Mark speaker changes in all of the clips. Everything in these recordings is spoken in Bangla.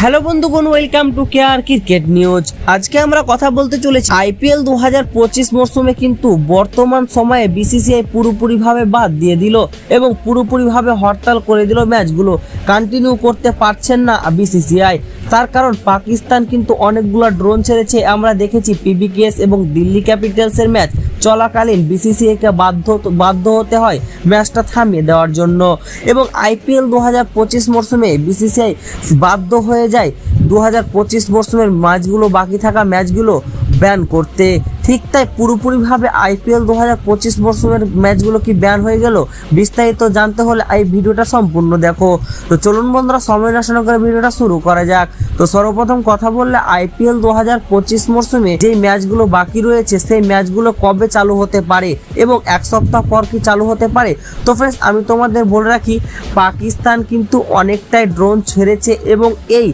Speaker 1: হ্যালো বন্ধুগণ, welcome to care cricket news. আজকে আমরা কথা বলতে চলেছি আইপিএল 2025 মরশুমে কিন্তু বর্তমান সময়ে বিসিসিআই পুরোপুরিভাবে বাদ দিয়ে দিল এবং পুরোপুরিভাবে হরতাল করে দিল। ম্যাচগুলো কন্টিনিউ করতে পারছেন না বিসিসিআই। তার কারণ পাকিস্তান কিন্তু অনেকগুলো ড্রোন ছেড়েছে। আমরা দেখেছি পিবিকেএস এবং দিল্লি ক্যাপিটালসের ম্যাচ চলাকালীন বিসিসিআইকে বাধ্য হতে হয় ম্যাচটা থামিয়ে দেওয়ার জন্য। এবং আইপিএল 2025 মরশুমে বিসিসিআই বাধ্য হয়ে যায় 2025 মরশুমের ম্যাচগুলো, বাকি থাকা ম্যাচগুলো ব্যান করতে। ঠিক তাই পুরোপুরিভাবে আইপিএল 2025 মরশুমের ম্যাচগুলো কি ব্যান হয়ে গেল? বিস্তারিত জানতে হলে এই ভিডিওটা সম্পূর্ণ দেখো। তো চলুন বন্ধুরা, সময় নষ্ট না করে ভিডিওটা শুরু করা যাক। তো সর্বপ্রথম কথা বললে আইপিএল 2025 মরশুমে যেই ম্যাচগুলো বাকি রয়েছে সেই ম্যাচগুলো কবে চালু হতে পারে এবং এক সপ্তাহ পর কি চালু হতে পারে। তো ফ্রেন্ডস, আমি তোমাদের বলে রাখি, পাকিস্তান কিন্তু অনেকটাই ড্রোন ছেড়েছে এবং এই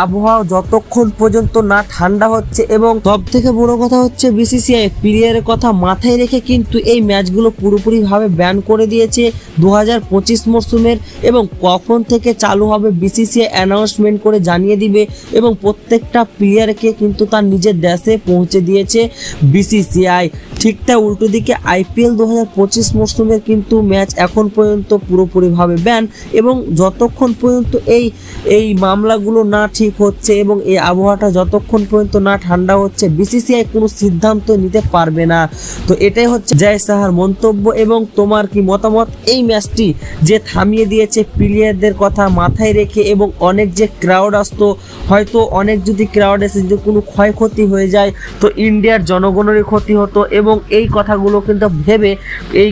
Speaker 1: আবহাওয়া যতক্ষণ পর্যন্ত না ঠান্ডা হচ্ছে, এবং সব থেকে বড় কথা হচ্ছে বিসিসিআই প্লেয়ারের কথা মাথায় রেখে কিন্তু এই ম্যাচগুলো পুরোপুরিভাবে ব্যান করে দিয়েছে 2025 মরশুমের। এবং কখন থেকে চালু হবে বিসিসিআই অ্যানাউন্সমেন্ট করে জানিয়ে দিবে এবং প্রত্যেকটা প্লেয়ারকে কিন্তু তার নিজের দেশে পৌঁছে দিয়েছে বিসিসিআই। ঠিক তাই উল্টো দিকে আইপিএল 2025 মরশুমের কিন্তু ম্যাচ এখন পর্যন্ত পুরোপুরিভাবে ব্যান, এবং যতক্ষণ পর্যন্ত এই মামলাগুলো না ঠিক হচ্ছে এবং এই আবহাওয়াটা যতক্ষণ পর্যন্ত না ঠান্ডা হচ্ছে, বিসিসিআই কোনো সিদ্ধান্ত নিতে পারবে না। তো এটাই হচ্ছে জয় সাহার মন্তব্য। এবং তোমার কি মতামত? এই ম্যাচটি যে থামিয়ে দিয়েছে প্লেয়ারদের কথা মাথায় রেখে, এবং অনেক যে ক্রাউড আসতো, হয়তো অনেক যদি ক্রাউড এসে যদি কোনো ক্ষয়ক্ষতি হয়ে যায় তো ইন্ডিয়ার জনগণেরই ক্ষতি হতো। এবং এই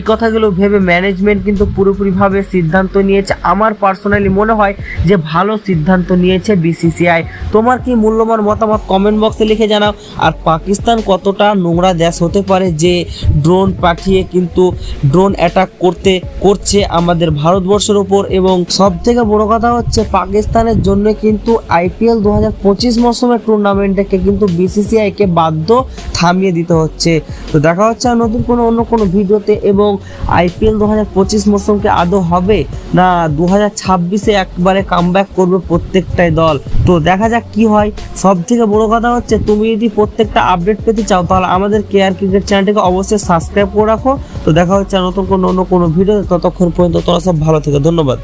Speaker 1: কথাগুলো ভেবে ম্যানেজমেন্ট কিন্তু পুরোপুরিভাবে সিদ্ধান্ত নিয়েছে। আমার পার্সোনালি মনে হয় যে ভালো সিদ্ধান্ত নিয়েছে বিসিসিআই। তোমার কি মূল্যবান মতামত কমেন্ট বক্সে লিখে জানাও। আর পাকিস্তান কতটা নোংরা দেশ হতে পারে যে ড্রোন পাঠিয়ে কিন্তু ড্রোন অ্যাটাক করছে আমাদের ভারতবর্ষের উপর। এবং সব থেকে বড় কথা হচ্ছে পাকিস্তানের জন্য কিন্তু আইপিএল 2025 মরশুমের টুর্নামেন্টকে কিন্তু বিসিসিআইকে বাধ্য থামিয়ে দিতে হচ্ছে। তো দেখা হচ্ছে আর নতুন অন্য কোনো ভিডিওতে। এবং আইপিএল 2025 মরশুমকে আদৌ হবে না 2026-এ একবারে কামব্যাক করবে প্রত্যেকটাই দল। তো দেখা যাক কি হয়। সব থেকে বড় কথা হচ্ছে তুমি যদি প্রত্যেকটা আপডেট পেতে চাও তাহলে আমাদের কেয়ার ক্রিকেট চ্যানেলটিকে অবশ্যই সাবস্ক্রাইব করে রাখো। তো দেখা হচ্ছে নতুন অন্য কোনো ভিডিও। ততক্ষণ পর্যন্ত তোমরা সব ভালো থেকো। ধন্যবাদ।